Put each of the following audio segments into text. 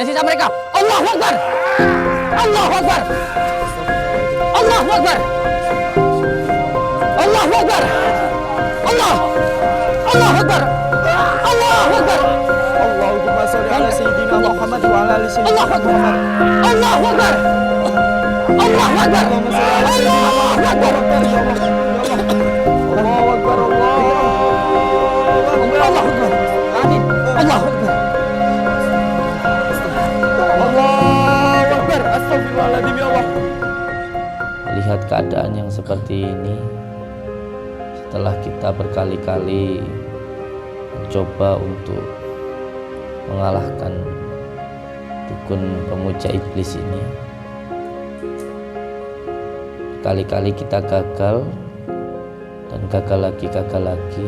sisa mereka. Allahu Akbar. Allahu Akbar. Allahu Akbar. Allahu Akbar. Allahu Akbar. Allahu Akbar. Allahumma sholli ala sayyidina Muhammad wa ala ali sayyidina Allahu Akbar. Muhammad. Allahu Akbar. Allahu Akbar. Allahu Akbar. Allahu Akbar. Allahu Akbar. Amin. Allahu Akbar. Allahu Akbar. Astagfirullahaladzim ya Allah. Melihat keadaan yang seperti ini, setelah kita berkali-kali mencoba untuk mengalahkan dukun pemuja iblis ini, kali-kali kita gagal dan gagal lagi.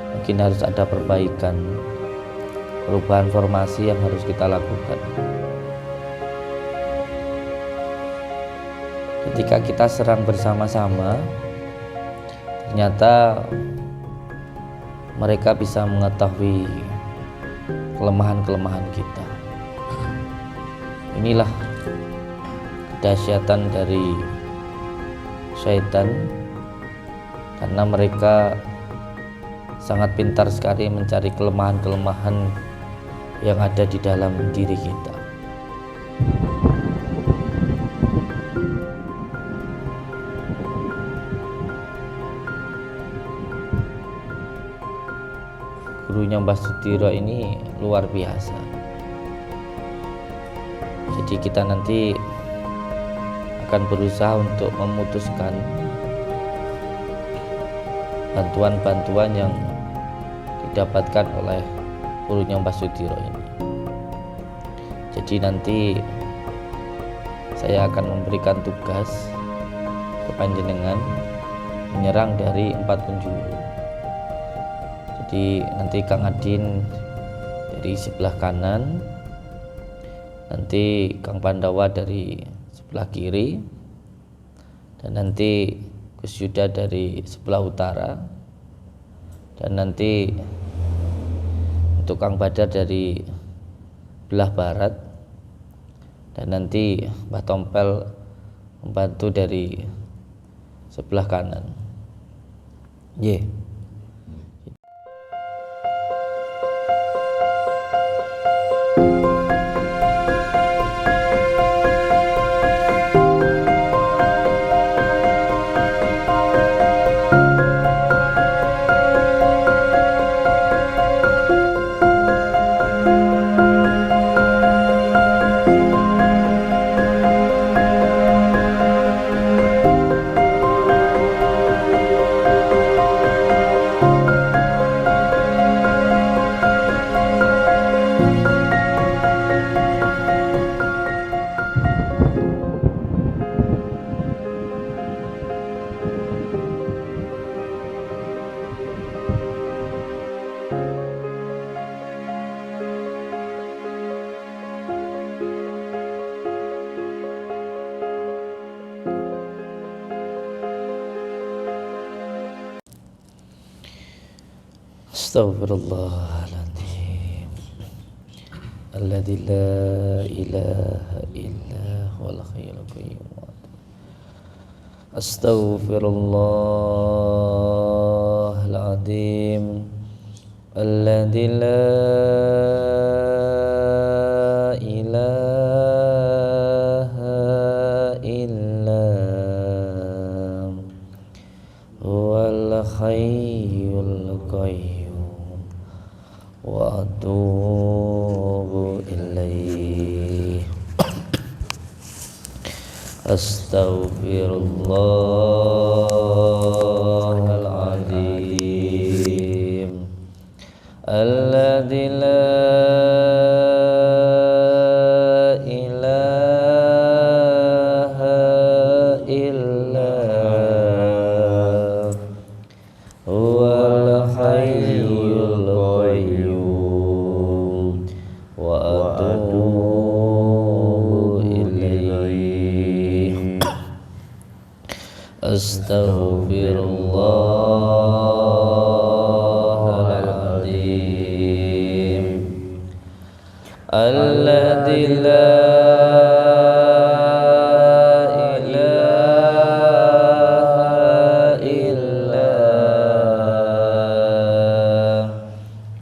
Mungkin harus ada perbaikan, perubahan formasi yang harus kita lakukan. Ketika kita serang bersama-sama, ternyata mereka bisa mengetahui kelemahan-kelemahan kita. Inilah kedahsyatan dari syaitan, karena mereka sangat pintar sekali mencari kelemahan-kelemahan yang ada di dalam diri kita. Gurunya Mbah Sudiro ini luar biasa. Jadi kita nanti akan berusaha untuk memutuskan bantuan-bantuan yang didapatkan oleh gurunya Mbah Sudiro ini. Jadi nanti saya akan memberikan tugas ke panjenengan menyerang dari 4 penjuru. Jadi nanti Kang Adin dari sebelah kanan, nanti Kang Pandawa dari sebelah kiri, dan nanti Gus Yuda dari sebelah utara, dan nanti untuk Kang Badar dari belah barat, dan nanti Mbah Tompel membantu dari sebelah kanan. Astaghfirullahaladzim. Alladzi la ilaha illa huwal hayyul qayyum. Astaghfirullahaladzim. Alladzi la ilaha illa huwal hayyul qayyum. Wa atubu ilaih. Astaghfirullahaladzim. Alladzi la ilaha illa huwal hayyul qayyum. Wa atubu ilaih. Astaghfirullahaladzim. Alladzi الذي لا إله إلا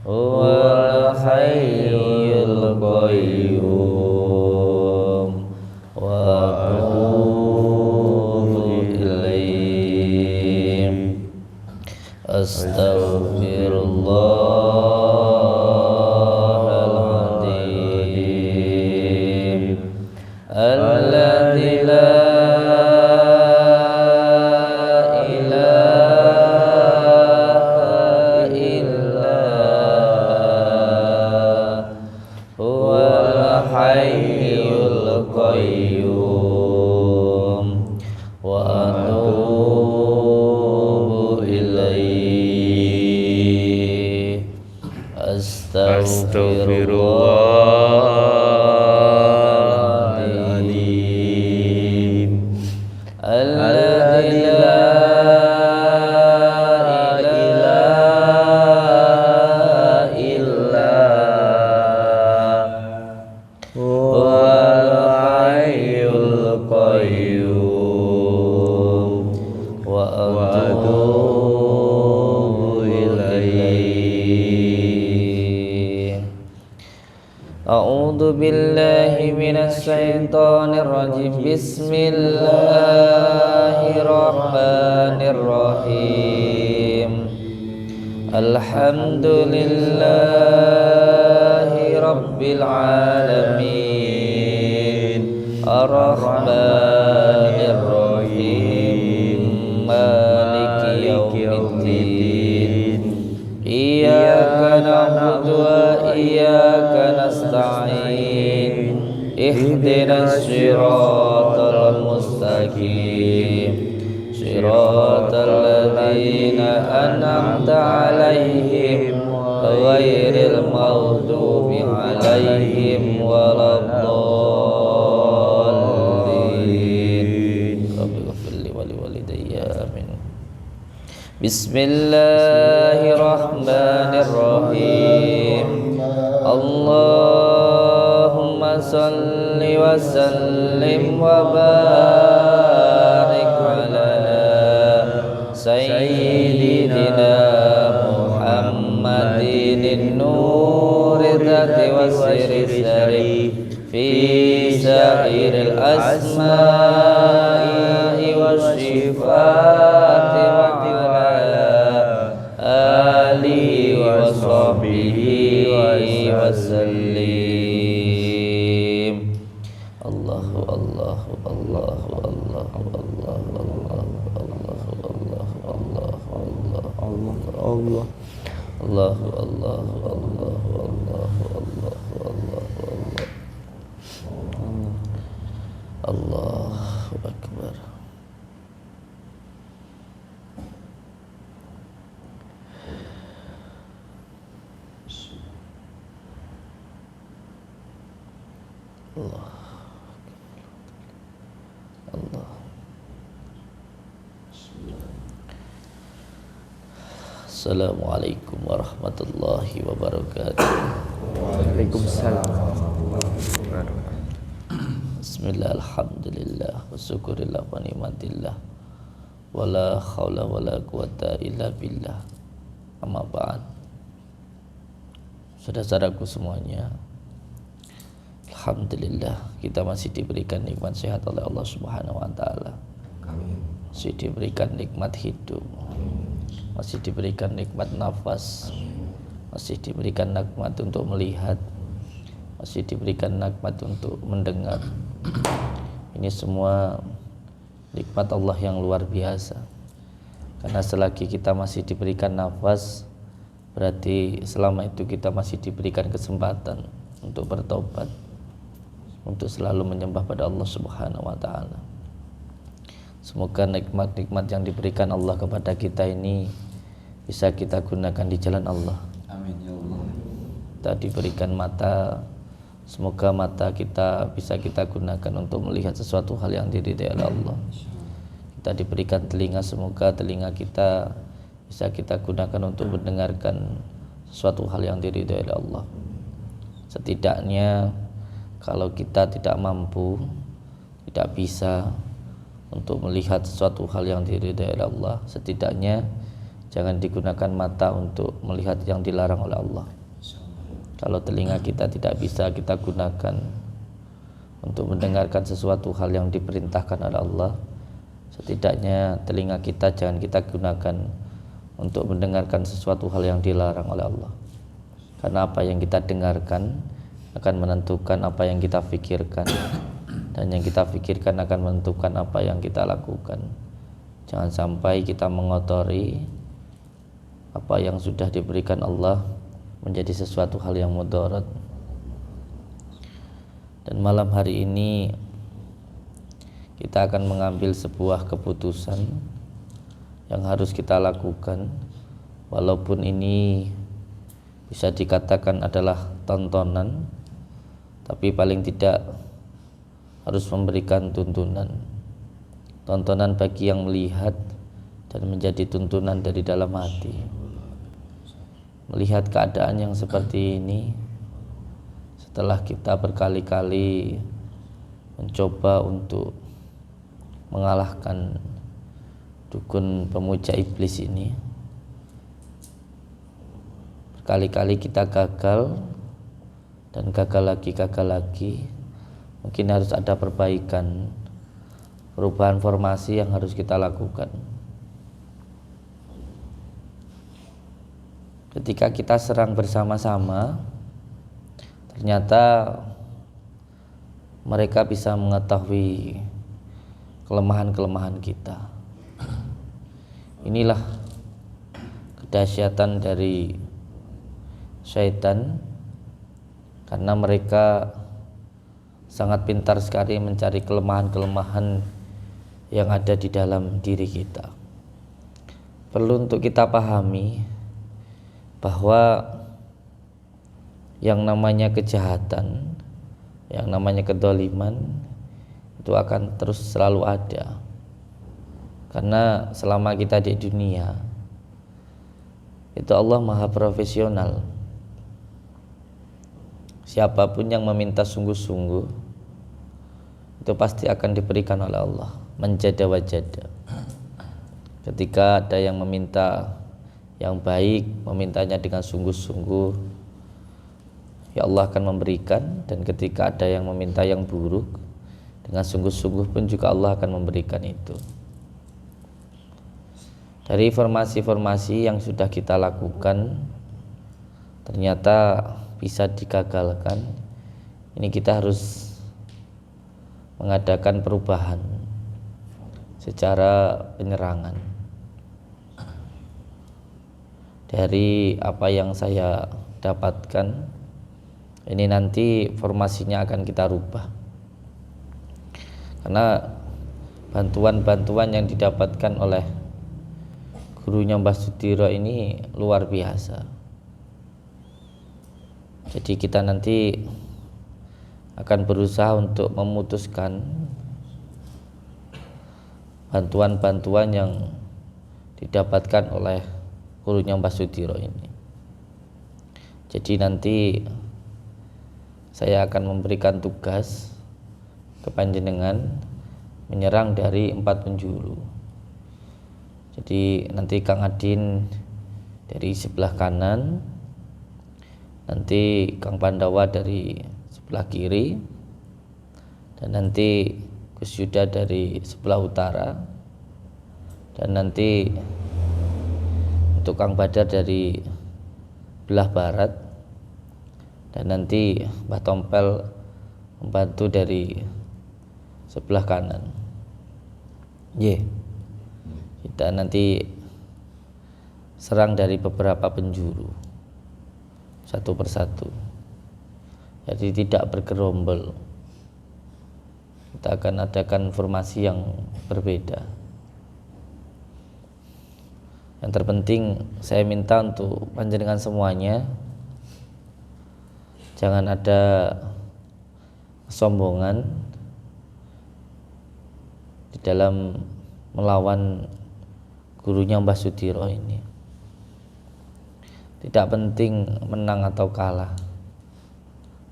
هو الحي القيوم وأتوب إليه أستغفر الله العظيم الذي لا إله إلا هو الحي القيوم وأتوب إليه أستغفر الله العظيم الذي لا إله إلا هو الحي القيوم وأتوب إليه أعوذ بالله من الشيطان الرجيم بسم الله الرحمن الرحيم الحمد لله رب العالمين الرحمن الرحيم مالك يوم الدين إياك نعبد وإياك نستعين اهدنا الصراط المستقيم صراط الذين أنعمت عليهم غير المغضوب عليهم ولا الضالين رب اغفر لي ولوالدي آمين بسم الله الرحمن الرحيم اللهم صل وسلم وبارك على سيدنا محمد النور ذات وسر السري في سائر الأسماء والصفات وعلى آله وصحبه وسلم الله الله الله الله الله الله الله الله Allahu Akbar. Allah. Allah. Assalamualaikum warahmatullahi wabarakatuh. Waalaikumsalam. Bismillah, alhamdulillah, wa syukurillah wa ni'matillah, wa la hawla wa la quwata illa billah. Amma ba'd. Saudara-saudaraku semuanya, alhamdulillah kita masih diberikan nikmat sehat oleh Allah Subhanahu wa taala. Masih diberikan nikmat hidup. Masih diberikan nikmat nafas. Masih diberikan nikmat untuk melihat. Masih diberikan nikmat untuk mendengar. Ini semua nikmat Allah yang luar biasa. Karena selagi kita masih diberikan nafas, berarti selama itu kita masih diberikan kesempatan untuk bertobat, untuk selalu menyembah pada Allah Subhanahu wa taala. Semoga nikmat-nikmat yang diberikan Allah kepada kita ini bisa kita gunakan di jalan Allah. Amin ya Allah. Kita diberikan mata, semoga mata kita bisa kita gunakan untuk melihat sesuatu hal yang diridhai oleh Allah. Kita diberikan telinga, semoga telinga kita bisa kita gunakan untuk mendengarkan sesuatu hal yang diridhai oleh Allah. Setidaknya kalau kita tidak mampu, tidak bisa untuk melihat sesuatu hal yang diridhai oleh Allah, setidaknya jangan digunakan mata untuk melihat yang dilarang oleh Allah. Kalau telinga kita tidak bisa kita gunakan untuk mendengarkan sesuatu hal yang diperintahkan oleh Allah, setidaknya telinga kita jangan kita gunakan untuk mendengarkan sesuatu hal yang dilarang oleh Allah. Karena apa yang kita dengarkan akan menentukan apa yang kita pikirkan, dan yang kita pikirkan akan menentukan apa yang kita lakukan. Jangan sampai kita mengotori apa yang sudah diberikan Allah menjadi sesuatu hal yang mudarat. Dan malam hari ini kita akan mengambil sebuah keputusan yang harus kita lakukan, walaupun ini bisa dikatakan adalah tontonan, tapi paling tidak harus memberikan tuntunan. Tontonan bagi yang melihat dan menjadi tuntunan dari dalam hati. Melihat keadaan yang seperti ini, setelah kita berkali-kali mencoba untuk mengalahkan dukun pemuja iblis ini, berkali-kali kita gagal dan gagal lagi. Mungkin harus ada perbaikan, perubahan formasi yang harus kita lakukan. Ketika kita serang bersama-sama, ternyata mereka bisa mengetahui kelemahan-kelemahan kita. Inilah kedahsyatan dari syaitan, karena mereka sangat pintar sekali mencari kelemahan-kelemahan yang ada di dalam diri kita. Perlu untuk kita pahami bahwa yang namanya kejahatan, yang namanya kedoliman itu akan terus selalu ada. Karena selama kita di dunia itu Allah maha profesional. Siapapun yang meminta sungguh-sungguh itu pasti akan diberikan oleh Allah, manjada wajada. Ketika ada yang meminta yang baik, memintanya dengan sungguh-sungguh, ya Allah akan memberikan. Dan ketika ada yang meminta yang buruk, dengan sungguh-sungguh pun juga Allah akan memberikan itu. Dari formasi-formasi yang sudah kita lakukan, ternyata bisa digagalkan. Ini kita harus mengadakan perubahan secara penyerangan. Dari apa yang saya dapatkan, ini nanti formasinya akan kita rubah. Karena bantuan-bantuan yang didapatkan oleh gurunya Mbah Sudiro ini luar biasa. Jadi kita nanti akan berusaha untuk memutuskan bantuan-bantuan yang didapatkan oleh gurunya Mbah Sudiro ini. Jadi nanti saya akan memberikan tugas ke panjenengan menyerang dari 4 penjuru. Jadi nanti Kang Adin dari sebelah kanan, nanti Kang Pandawa dari sebelah kiri, dan nanti Gus Yuda dari sebelah utara, dan nanti untuk Kang Badar dari belah barat, dan nanti Mbah Tompel membantu dari sebelah kanan. Kita nanti serang dari beberapa penjuru, satu persatu. Jadi tidak bergerombol. Kita akan adakan formasi yang berbeda. Yang terpenting saya minta untuk panjenengan semuanya jangan ada kesombongan di dalam melawan gurunya Mbah Sudiro ini. Tidak penting menang atau kalah,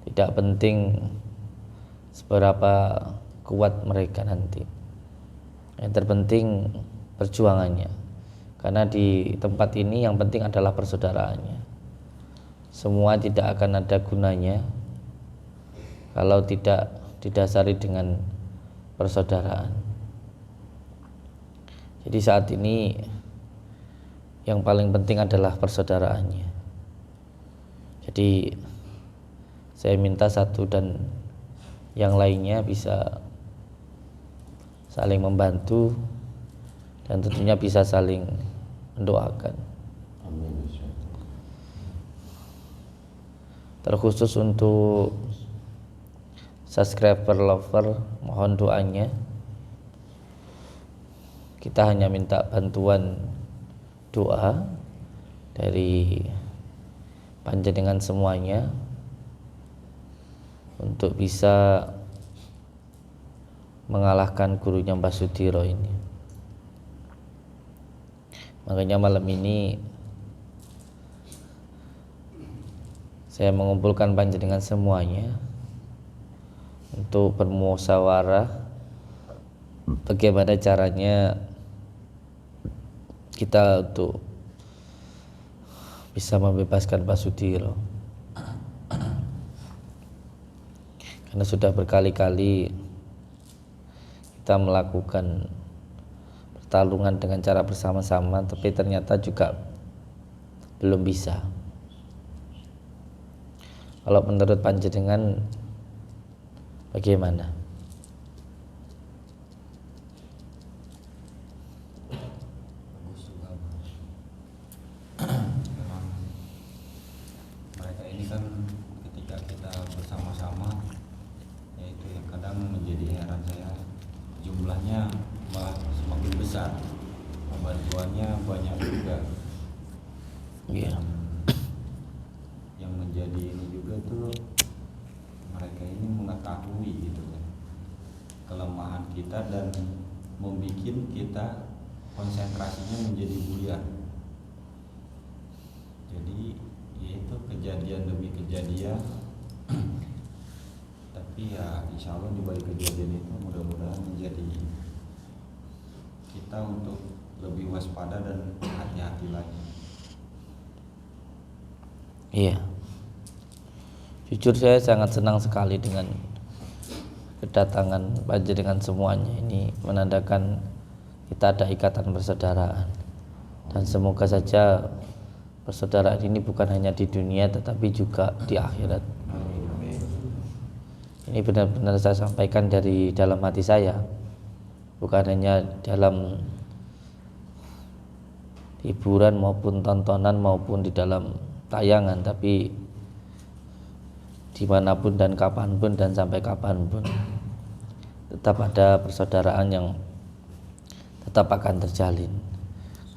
tidak penting seberapa kuat mereka nanti. Yang terpenting perjuangannya, karena di tempat ini yang penting adalah persaudaraannya. Semua tidak akan ada gunanya kalau tidak didasari dengan persaudaraan. Jadi saat ini yang paling penting adalah persaudaraannya. Jadi saya minta satu dan yang lainnya bisa saling membantu dan tentunya bisa saling mendoakan. Terkhusus untuk subscriber lover, mohon doanya. Kita hanya minta bantuan doa dari panjenengan semuanya untuk bisa mengalahkan gurunya Mbah Sudiro ini. Makanya malam ini saya mengumpulkan panjenengan semuanya untuk bermusyawarah bagaimana caranya kita untuk bisa membebaskan Mbah Sudiro. Karena sudah berkali-kali kita melakukan pertarungan dengan cara bersama-sama, tapi ternyata juga belum bisa. Kalau menurut panjenengan bagaimana? Memang mereka ini kan ketika kita bersama-sama, yaitu yang kadang menjadi heran saya, jumlahnya malah semakin besar, bantuannya banyak juga. Iya. Yang menjadi ini juga tuh mereka ini mengetahui gitu kan kelemahan kita dan membuat kita konsentrasinya menjadi buyar. Jadi yaitu kejadian demi kejadian. Tapi ya insya Allah di balik kejadian itu mudah-mudahan menjadi kita untuk lebih waspada dan hati-hati lagi. Iya. Jujur saya sangat senang sekali dengan kedatangan panjenengan semuanya. Ini menandakan kita ada ikatan persaudaraan. Dan semoga saja persaudaraan ini bukan hanya di dunia tetapi juga di akhirat. Ini benar-benar saya sampaikan dari dalam hati saya, bukan hanya dalam hiburan maupun tontonan maupun di dalam tayangan, tapi dimanapun dan kapanpun dan sampai kapanpun tetap ada persaudaraan yang tetap akan terjalin,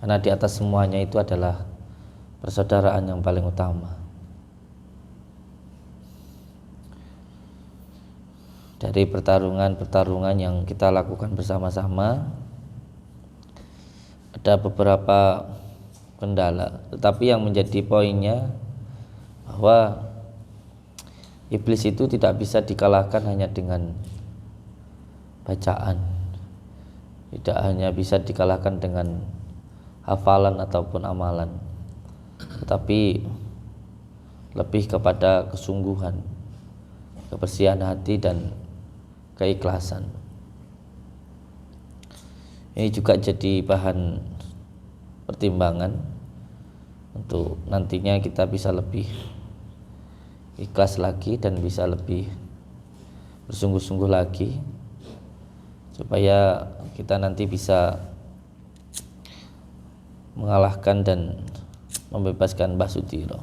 karena di atas semuanya itu adalah persaudaraan yang paling utama. Dari pertarungan-pertarungan yang kita lakukan bersama-sama, ada beberapa kendala, tetapi yang menjadi poinnya bahwa iblis itu tidak bisa dikalahkan hanya dengan bacaan, tidak hanya bisa dikalahkan dengan hafalan ataupun amalan, tetapi lebih kepada kesungguhan, kebersihan hati dan keikhlasan. Ini juga jadi bahan pertimbangan untuk nantinya kita bisa lebih ikhlas lagi dan bisa lebih bersungguh-sungguh lagi, supaya kita nanti bisa mengalahkan dan membebaskan Mbah Sudiro.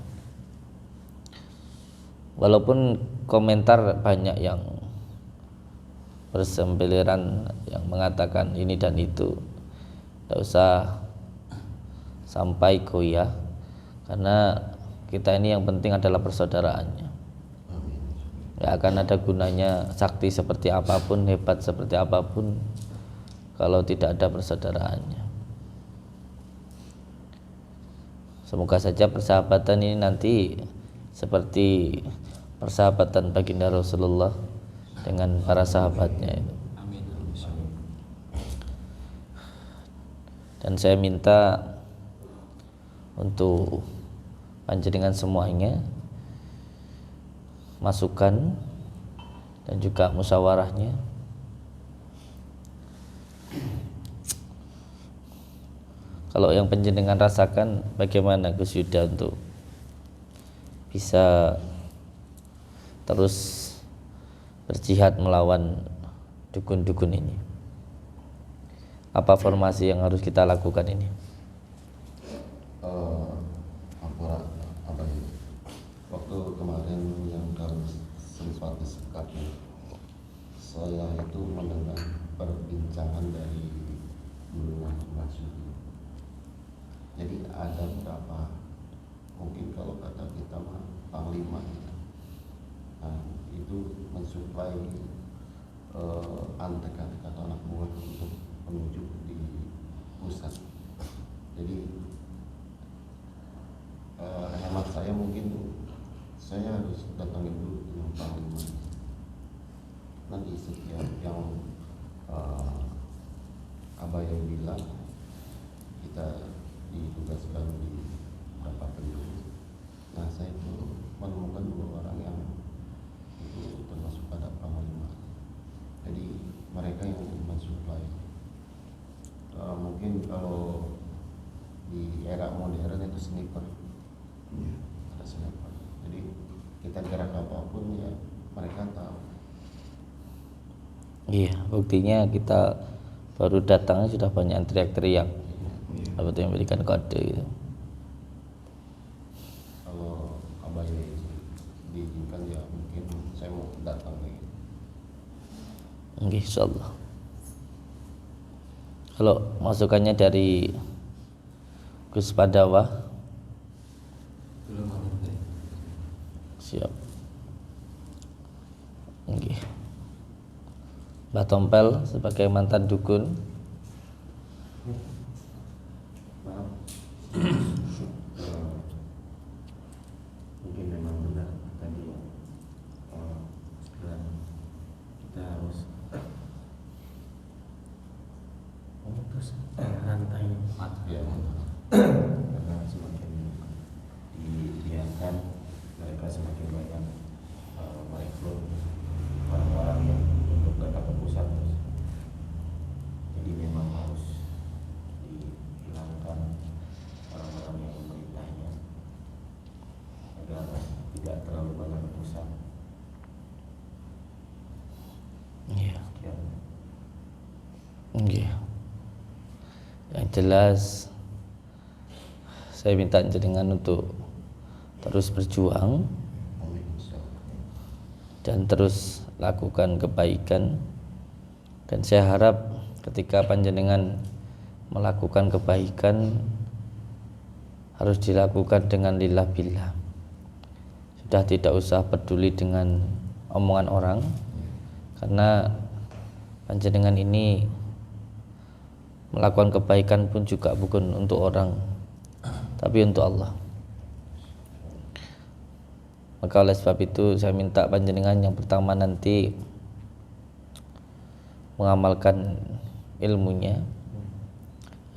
Walaupun komentar banyak yang bersembeliran yang mengatakan ini dan itu, tidak usah sampai goyah, karena kita ini yang penting adalah persaudaraannya. Gak akan ada gunanya sakti seperti apapun, hebat seperti apapun, kalau tidak ada persaudaraannya. Semoga saja persahabatan ini nanti seperti persahabatan baginda Rasulullah dengan para sahabatnya itu. Dan saya minta untuk panjenengan semuanya masukan dan juga musyawarahnya kalau yang panjenengan rasakan, bagaimana Gus Yuda untuk bisa terus berjihad melawan dukun-dukun ini? Apa formasi yang harus kita lakukan ini? Waktu kemarin yang kami sempat disikapi, saya itu mendengar perbincangan dari Guru Muhammad Masyudi. Jadi ada beberapa, mungkin kalau kata kita mah panglima gitu. Nah, itu mensuplai antek-antek atau anak buah untuk menuju di pusat. Jadi hemat saya mungkin saya harus datangin dulu yang panglima. Nanti setiap yang Abah yang bilang kita ditugaskan di beberapa penduduk. Nah, saya itu menemukan 2 orang yang itu termasuk pada panglima. Jadi mereka yang mensuplai. Mungkin kalau di era modern itu sniper, ada sniper. Jadi kita gerak apapun ya mereka tahu. Iya, buktinya kita baru datang sudah banyak yang teriak-teriak. Apa itu yang memberikan kode gitu. Kalau Abah diizinkan ya mungkin saya mau datang lagi. Insyaallah. Kalau masukannya dari Gus Padawa, Belum ada. siap. Nggih. Mbah Tompel sebagai mantan dukun. Maaf. Mungkin memang benar tadi dan kita harus memutus rantai ya, karena semakin dibiarkan mereka semakin banyak merekrut orang-orang yang untuk datang ke pusat. Jadi memang harus dihilangkan orang-orang yang memerintahnya agar tidak terlalu banyak ke pusat. Iya. Sekian. Nggih. Yang jelas saya minta jenengan untuk terus berjuang Amin. Insyaallah. dan terus lakukan kebaikan, dan saya harap ketika panjenengan melakukan kebaikan harus dilakukan dengan lillah billah. Sudah tidak usah peduli dengan omongan orang, karena panjenengan ini melakukan kebaikan pun juga bukan untuk orang, tapi untuk Allah. Maka oleh sebab itu saya minta panjenengan yang pertama nanti mengamalkan ilmunya.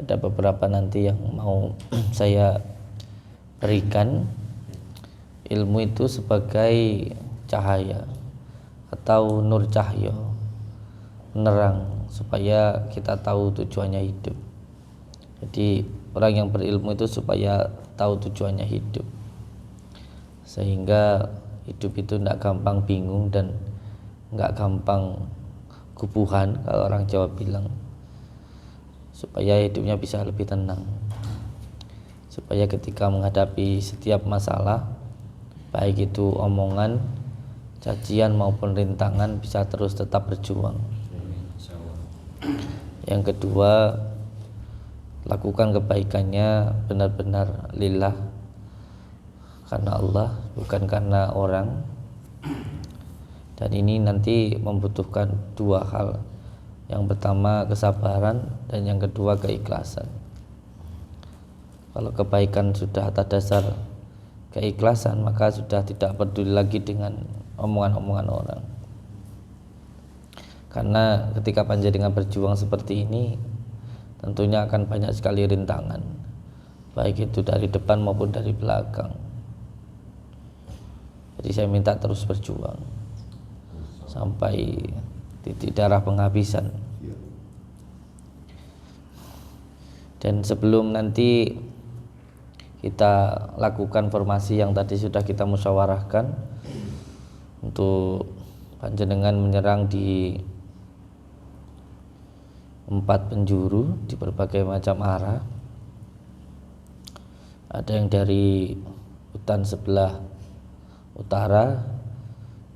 Ada beberapa nanti yang mau saya berikan ilmu itu sebagai cahaya atau nur cahaya, penerang supaya kita tahu tujuannya hidup. Jadi orang yang berilmu itu supaya tahu tujuannya hidup, sehingga hidup itu tidak gampang bingung dan nggak gampang gubuhan kalau orang Jawa bilang, supaya hidupnya bisa lebih tenang, supaya ketika menghadapi setiap masalah, baik itu omongan, cacian maupun rintangan, bisa terus tetap berjuang. Yang kedua, lakukan kebaikannya benar-benar lillah, karena Allah, bukan karena orang. Dan ini nanti membutuhkan 2 hal. Yang pertama kesabaran, dan yang kedua keikhlasan. Kalau kebaikan sudah atas dasar keikhlasan, maka sudah tidak peduli lagi dengan omongan-omongan orang. Karena ketika panjenengan berjuang seperti ini tentunya akan banyak sekali rintangan, baik itu dari depan maupun dari belakang. Jadi saya minta terus berjuang sampai titik darah penghabisan. Dan sebelum nanti kita lakukan formasi yang tadi sudah kita musyawarahkan untuk panjenengan menyerang di 4 penjuru di berbagai macam arah. Ada yang dari hutan sebelah utara,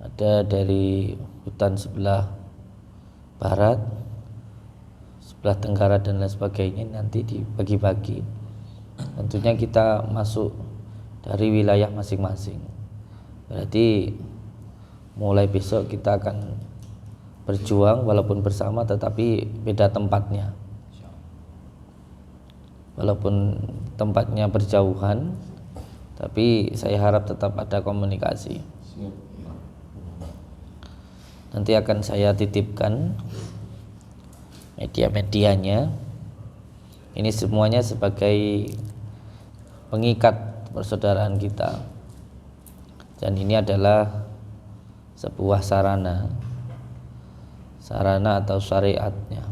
ada dari hutan sebelah barat, sebelah tenggara dan lain sebagainya. Nanti dibagi-bagi. Tentunya kita masuk dari wilayah masing-masing. Berarti mulai besok kita akan berjuang walaupun bersama tetapi beda tempatnya. Walaupun tempatnya berjauhan, tapi saya harap tetap ada komunikasi. Nanti akan saya titipkan media-medianya. Ini semuanya sebagai pengikat persaudaraan kita. Dan ini adalah sebuah sarana atau syariatnya.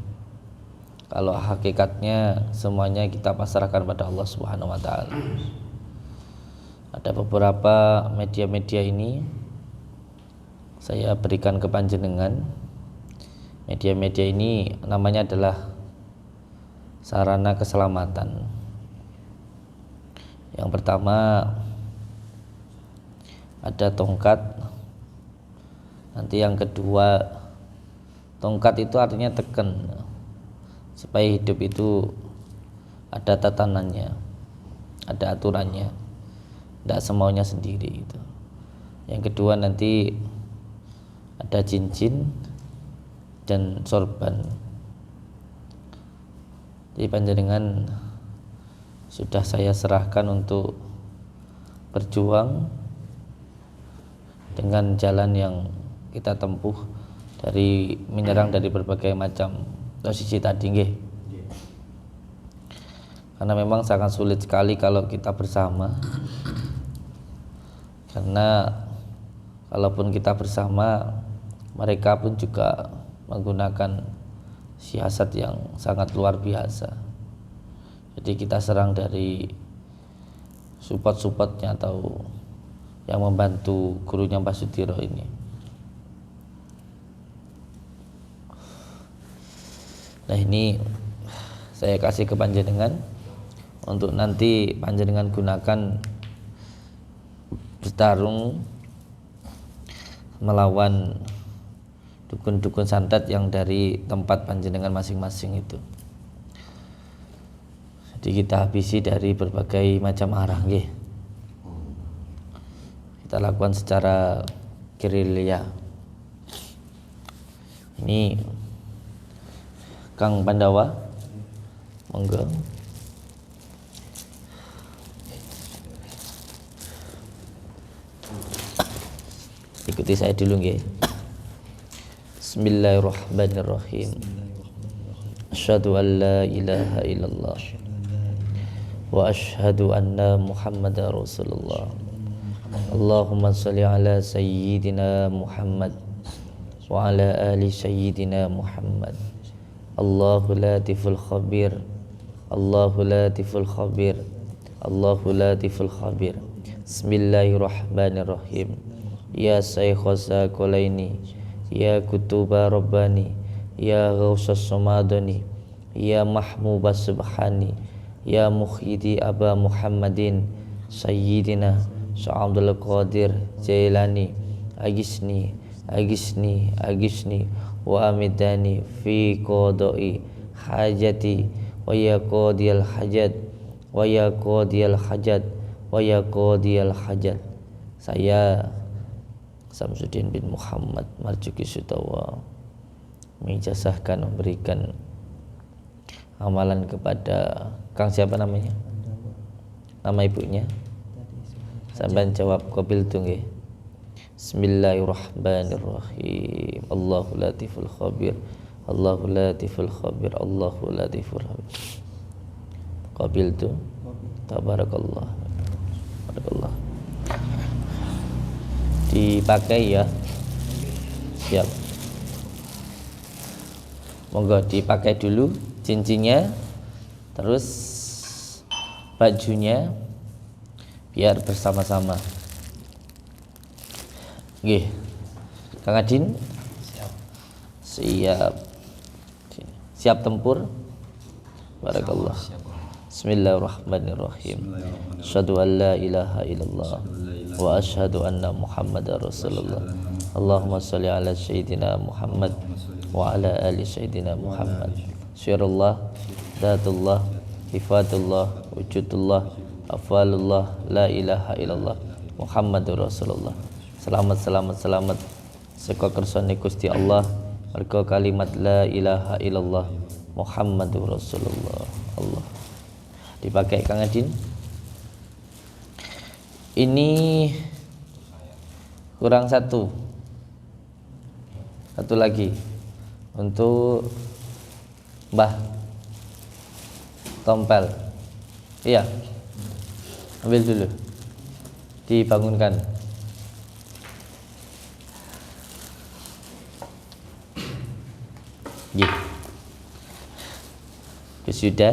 Kalau hakikatnya semuanya kita pasrahkan pada Allah Subhanahu wa taala. Ada beberapa media-media ini saya berikan ke panjenengan. Media-media ini namanya adalah sarana keselamatan. Yang pertama ada tongkat. Nanti yang kedua, tongkat itu artinya teken, supaya hidup itu ada tatanannya, ada aturannya, tidak semaunya sendiri itu. Yang kedua nanti ada cincin dan sorban. Jadi panjenengan sudah saya serahkan untuk berjuang dengan jalan yang kita tempuh dari menyerang dari berbagai macam posisi tadi nggih. Karena memang sangat sulit sekali kalau kita bersama. Karena kalaupun kita bersama, mereka pun juga menggunakan siasat yang sangat luar biasa. Jadi kita serang dari support-supportnya atau yang membantu gurunya Mbah Sudiro ini. Nah ini saya kasih ke panjenengan untuk nanti panjenengan gunakan bertarung melawan dukun-dukun santet yang dari tempat panjenengan masing-masing itu. Jadi kita habisi dari berbagai macam arah nggih. Kita lakukan secara gerilya. Ini Kang Pandawa, monggo. Ikuti saya dulu nggih. Bismillahirrahmanirrahim. Asyhadu an la ilaha illallah wa asyhadu anna Muhammadar Rasulullah. Allahumma shalli ala sayyidina Muhammad wa ala ali sayyidina Muhammad. Allahu latiful khabir, Allahu latiful khabir, Allahu latiful khabir. Bismillahirrahmanirrahim. Ya Syaikhosa Kolaini, Ya Kutuba Rabbani, Ya Ghausas Samadani, Ya Mahmuba Subhani, Ya Mukhidi Aba Muhammadin, Sayyidina Sya'abdul Qadir Jailani, Agisni, Agisni, Agisni, wa amidani fi qada'i hajati wa ya qadiyal hajat wa ya qadiyal hajat wa ya qadiyal hajat. Saya Samsudin bin Muhammad Marzuki Sutawa mengisahkan memberikan amalan kepada Kang siapa namanya? Nama ibunya? Sampai jawab qabil tu nggih. Bismillahirrahmanirrahim. Allahu latiful khabir. Allahu latiful khabir. Allahu latiful khabir. Qabiltu. Tabarakallah. Tabarakallah. Dipakai ya. Siap. Monggo dipakai dulu cincinnya, terus bajunya, biar bersama-sama. Nggih. Kang Adin? Siap. Siap tempur? Barakallah. Bismillahirrahmanirrahim. Asyhadu an la ilaha illallah wa asyhadu anna Muhammadar Rasulullah. Allahumma shalli ala sayyidina Muhammad wa ala ali sayyidina Muhammad. Syirullah, Datullah, Hifadullah, Wujudullah, Afwalullah, la ilaha illallah Muhammadur Rasulullah. Selamat seka kersane Gusti Allah merga kalimat la ilaha illallah Muhammadur Rasulullah. Allah. Dipakai Kang Adin. Ini kurang satu lagi untuk Mbah Tompel. Iya, ambil dulu, dibangunkan. Sudah.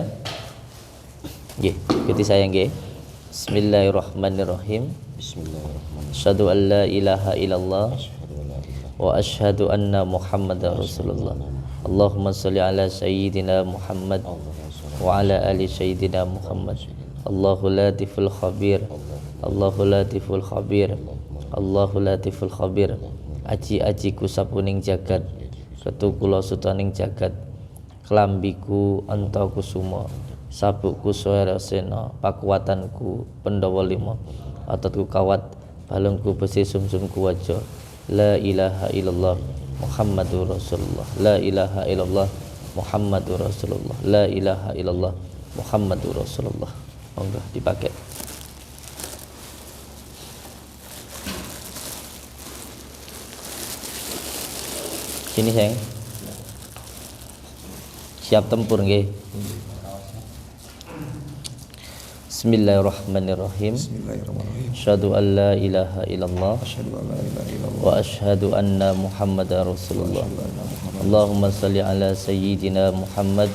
Ikuti saya nggih. Bismillahirrahmanirrahim. Bismillahirrahmanirrahim. Asyhadu an la ilaha illallah Asyhadu an la ilaha wa asyhadu anna Muhammadar Rasulullah. Allahumma shalli ala sayyidina Muhammad wa ala ali sayyidina Muhammad. Allahu latiful khabir. Allahu latiful khabir. Allahu latiful khabir. Aji-ajiku sapuning jagat, ketu kula sutaning jagat. Klambiku anta kusuma, sabukku soerasena, pakuatanku Pandhawa 5, ototku kawat, balungku besi sumsumku waja. La ilaha illallah Muhammadur Rasulullah. La ilaha illallah Muhammadur Rasulullah. La ilaha illallah Muhammadur Rasulullah. Monggo dipakai. Sini sayang. Siap tempur nggih. Bismillahirrahmanirrahim. Asyhadu an la ilaha illallah wa asyhadu anna Muhammadar Rasulullah. Allahumma shalli ala sayyidina Muhammad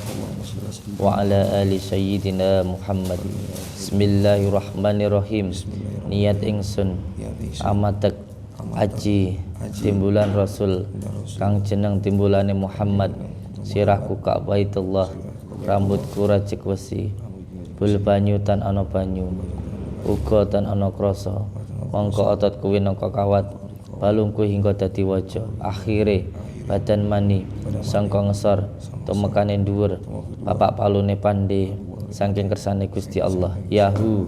wa ala ali sayyidina Muhammad. Bismillahirrahmanirrahim. Niat ingsun amatek aji timbulan Rasul kang jeneng timbulane Muhammad. Sirahku ka Baitullah, rambutku rajik wesi, bul banyu tan ana banyu, uga tan ana krasa. Mongko ototku winangka kawat, balungku hingga dadi waja. Akhire badan mani sangka ngesor tumekane dhuwur, bapak palune pandhe saking kersane Gusti Allah. Yahu,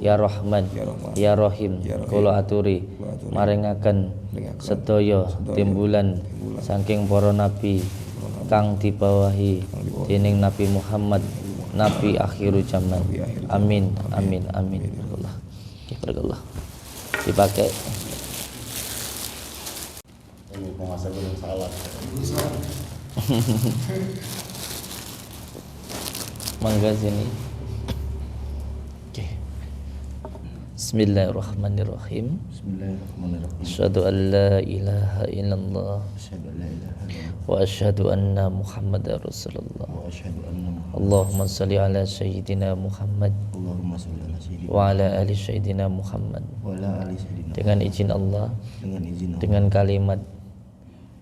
ya Rahman, ya Rahim, kula aturi maringaken sedaya timbulan saking para nabi kang dibawahi dening Nabi Muhammad, Nabi akhiru zaman. Amin, amin, amin. Barakallah. Dipakai. Ini penguasa belum salah. Mangga sini. Bismillahirrahmanirrahim. Bismillahirrahmanirrahim. Asyhadu an la ilaha illallah Asyhadu an la ilaha illallah wa asyhadu anna Muhammadar Rasulullah. wa asyhadu anna Muhammadan Allahumma shalli ala sayyidina Muhammad Allahumma shalli ala sayyidina wa ala ali sayyidina Muhammad. wa ala ali sayyidina Dengan izin Allah, dengan izin Allah, dengan kalimat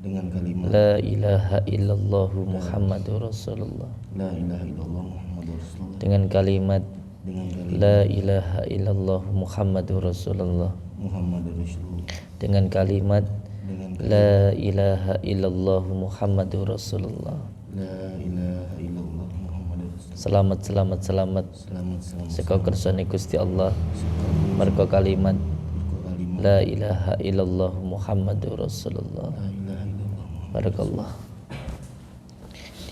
dengan kalimat la ilaha illallah Muhammadur Rasulullah. la ilaha illallah Muhammadur Rasulullah, Dengan kalimat dengan kalimat la ilaha illallah Muhammadur Rasulullah. Muhammadur Rasulullah, Dengan kalimat dengan la ilaha illallah Muhammadur Rasulullah. la ilaha illallah Muhammadur Rasulullah. Selamat, selamat, selamat. Selamat Seka kersane Gusti Allah merga kalimat kalimat la ilaha illallah Muhammadur Rasulullah. la ilaha illallah. Barakallah.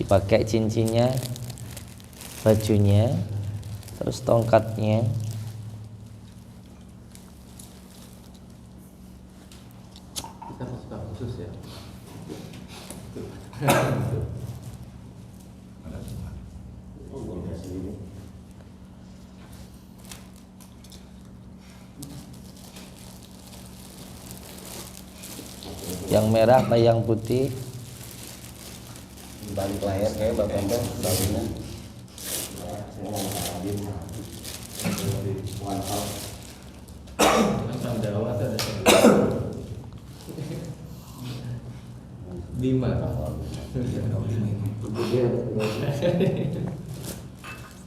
Dipakai cincinnya, bajunya, terus tongkatnya. Kita pasukan khusus ya. Yang merah apa yang putih? Di balik layar kayak Bapak Anda barunya. Sandawa ada lima.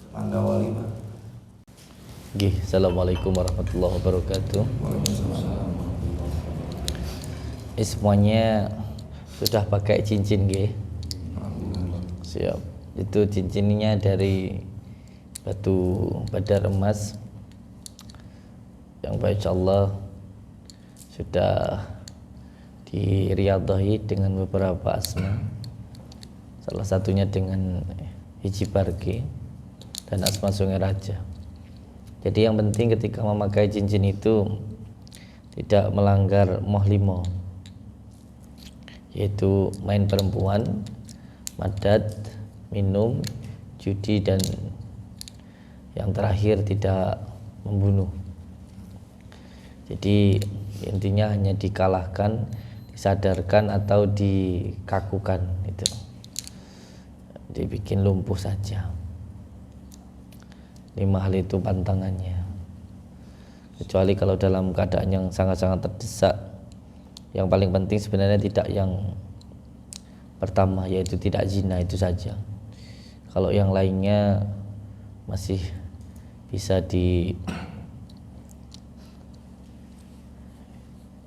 Pandawa 5. Nggih, assalamualaikum warahmatullahi wabarakatuh. Semuanya sudah pakai cincin nggih? Siap. Itu cincinnya dari batu badar emas yang insyaallah sudah diriadahi dengan beberapa asma. Salah satunya dengan hiji barge dan asma Sungai Raja. Jadi yang penting ketika memakai cincin itu tidak melanggar mohlimo, yaitu main perempuan, madat, minum, judi, dan yang terakhir tidak membunuh. Jadi intinya hanya dikalahkan, disadarkan atau dikakukan, itu dibikin lumpuh saja. 5 hal itu pantangannya. Kecuali kalau dalam keadaan yang sangat-sangat terdesak. Yang paling penting sebenarnya tidak yang pertama, yaitu tidak zina, itu saja. Kalau yang lainnya masih bisa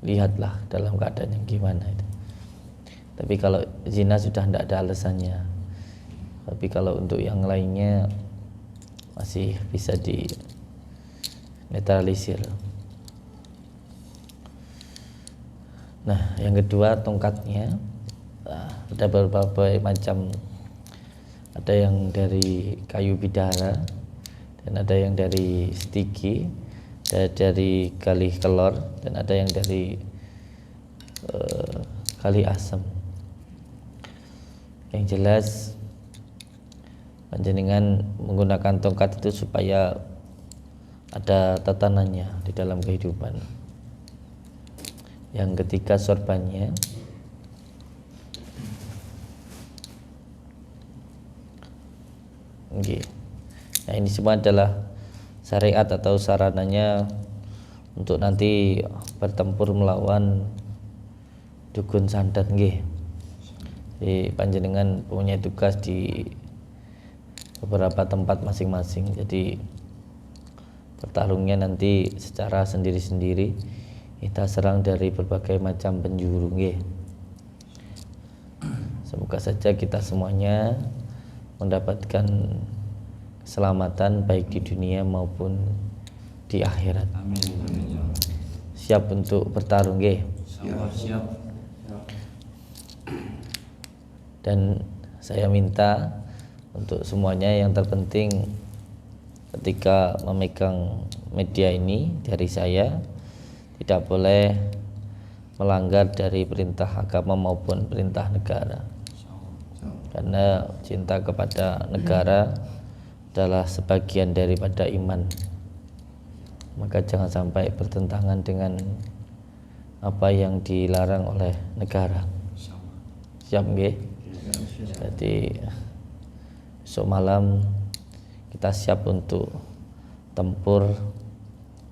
dilihatlah dalam keadaan yang gimana itu. Tapi kalau zina sudah tidak ada alasannya. Tapi kalau untuk yang lainnya masih bisa di netralisir. Nah, yang kedua tongkatnya. Ada berbagai macam, ada yang dari kayu bidara dan ada yang dari stigi, ada dari kali kelor dan ada yang dari kali asam. Yang jelas panjenengan menggunakan tongkat itu supaya ada tatanannya di dalam kehidupan. Yang ketiga sorbannya. Okay. Nah, ini semua adalah syariat atau sarananya untuk nanti bertempur melawan dukun santet nggih. Jadi panjenengan punya tugas di beberapa tempat masing-masing. Jadi bertarungnya nanti secara sendiri-sendiri. Kita serang dari berbagai macam penjuru nggih. Semoga saja kita semuanya mendapatkan keselamatan baik di dunia maupun di akhirat. Amin. Siap untuk bertarung nggih? Siap. Dan saya minta untuk semuanya yang terpenting ketika memegang media ini dari saya tidak boleh melanggar dari perintah agama maupun perintah negara. Karena cinta kepada negara adalah sebagian daripada iman. Maka jangan sampai bertentangan dengan apa yang dilarang oleh negara. Siap nggih? Jadi besok malam kita siap untuk tempur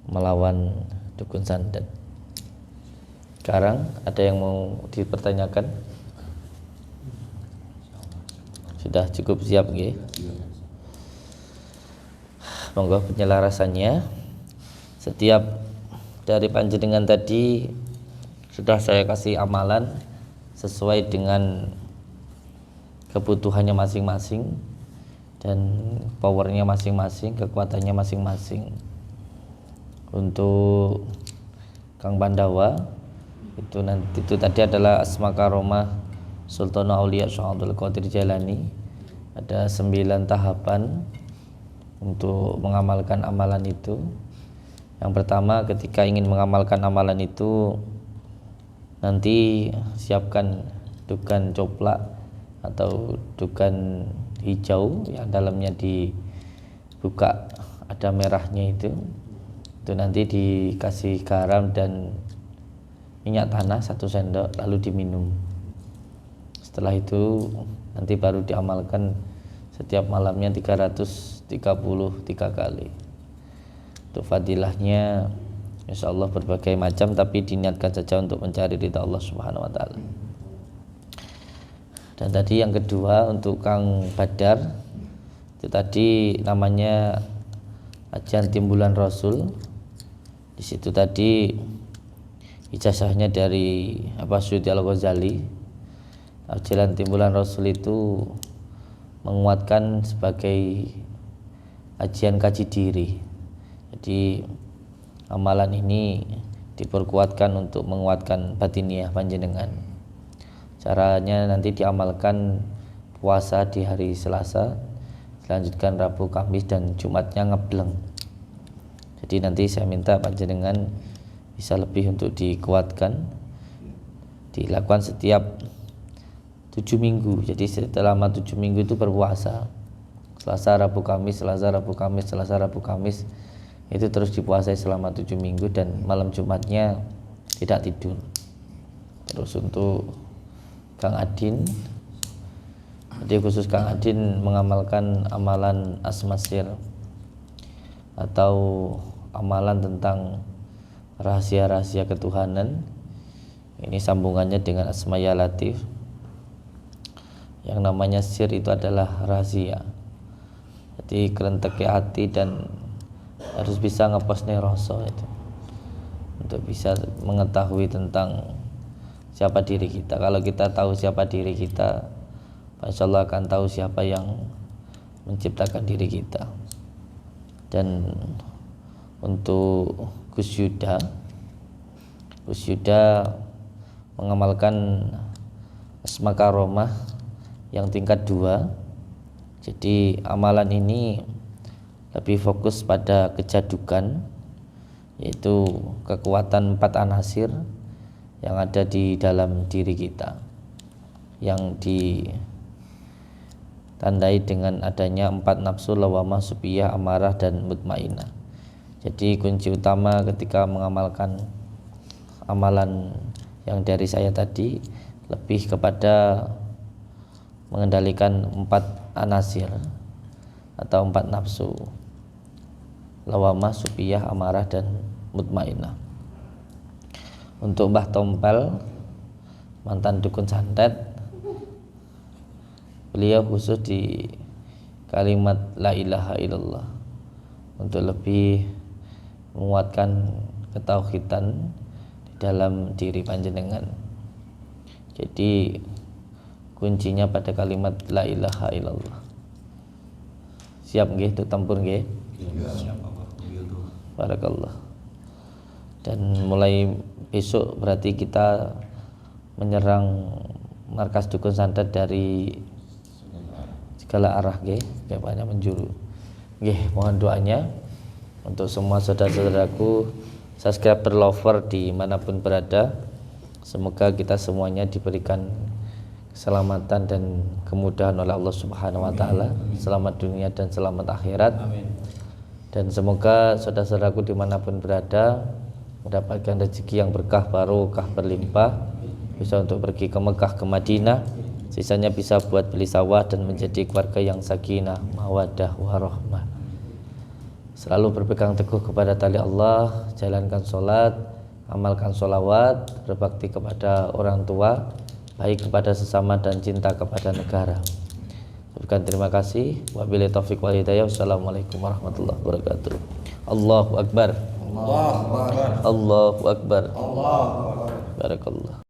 melawan dukun santet. Sekarang ada yang mau dipertanyakan? Sudah cukup siap nggih? Monggo penyelarasannya. Setiap dari panjenengan tadi sudah saya kasih amalan sesuai dengan kebutuhannya masing-masing dan powernya masing-masing, kekuatannya masing-masing. Untuk Kang Pandawa itu tadi adalah asma karomah Sultanul Aulia Syekh Abdul Qadir Jailani. Ada 9 tahapan untuk mengamalkan amalan itu. Yang pertama, ketika ingin mengamalkan amalan itu nanti siapkan dukan coplak atau dukan hijau yang dalamnya dibuka ada merahnya itu nanti dikasih garam dan minyak tanah 1 sendok lalu diminum. Setelah itu nanti baru diamalkan setiap malamnya 333 kali. Untuk fadilahnya insyaallah berbagai macam, tapi diniatkan saja untuk mencari ridha Allah Subhanahu wa taala. Dan tadi yang kedua untuk Kang Badar, itu tadi namanya Ajian Timbulan Rasul. Di situ tadi ijazahnya dari Syuuti Al-Ghazali. Ajian Timbulan Rasul itu menguatkan sebagai ajian kaji diri. Jadi amalan ini diperkuatkan untuk menguatkan batiniah panjenengan. Caranya nanti diamalkan puasa di hari Selasa, dilanjutkan Rabu, Kamis, dan Jumatnya ngebleng. Jadi nanti saya minta panjenengan bisa lebih untuk dikuatkan, dilakukan setiap 7 minggu. Jadi selama 7 minggu itu berpuasa, Selasa, Rabu, Kamis, Selasa, Rabu, Kamis, Selasa, Rabu, Kamis, itu terus dipuasai selama 7 minggu, dan malam Jumatnya tidak tidur. Terus untuk Kang Adin, jadi khusus Kang Adin mengamalkan amalan asmasir atau amalan tentang rahasia-rahasia ketuhanan. Ini sambungannya dengan Asma Ya Latif. Yang namanya sir itu adalah rahasia. Jadi kerentek hati dan harus bisa ngepost rasa itu untuk bisa mengetahui tentang siapa diri kita. Kalau kita tahu siapa diri kita, insyaallah akan tahu siapa yang menciptakan diri kita. Dan untuk Gus Yuda mengamalkan Asma Karomah yang tingkat 2. Jadi amalan ini lebih fokus pada kejadukan, yaitu kekuatan 4 anasir yang ada di dalam diri kita, yang ditandai dengan adanya 4 nafsu, lawamah, supiyah, amarah, dan mutmainah. Jadi kunci utama ketika mengamalkan amalan yang dari saya tadi lebih kepada mengendalikan 4 anasir atau 4 nafsu, lawamah, supiyah, amarah, dan mutmainah. Untuk Mbah Tompel, mantan dukun santet, beliau khusus di kalimat la ilaha illallah untuk lebih menguatkan ketauhidan di dalam diri panjenengan. Jadi kuncinya pada kalimat la ilaha illallah. Siap nggih untuk tempur nggih? Barakallah. Dan mulai besok berarti kita menyerang markas dukun santet dari segala arah nggih, kayak banyak menjuru. Nggih, mohon doanya untuk semua saudara-saudaraku subscriber lover dimanapun berada. Semoga kita semuanya diberikan keselamatan dan kemudahan oleh Allah Subhanahu wa taala, selamat dunia dan selamat akhirat. Amin. Dan semoga saudara-saudaraku dimanapun berada mendapatkan rezeki yang berkah, barokah, berlimpah, bisa untuk pergi ke Mekah, ke Madinah, sisanya bisa buat beli sawah dan menjadi keluarga yang sakinah, mawaddah, warahmah. Selalu berpegang teguh kepada tali Allah, jalankan sholat, amalkan sholawat, berbakti kepada orang tua, baik kepada sesama dan cinta kepada negara. Berikan terima kasih. Wabillahi taufiq wal hidayah. Wassalamualaikum warahmatullahi wabarakatuh. Allahu akbar. Allahu akbar. Allahu akbar. Barakallah.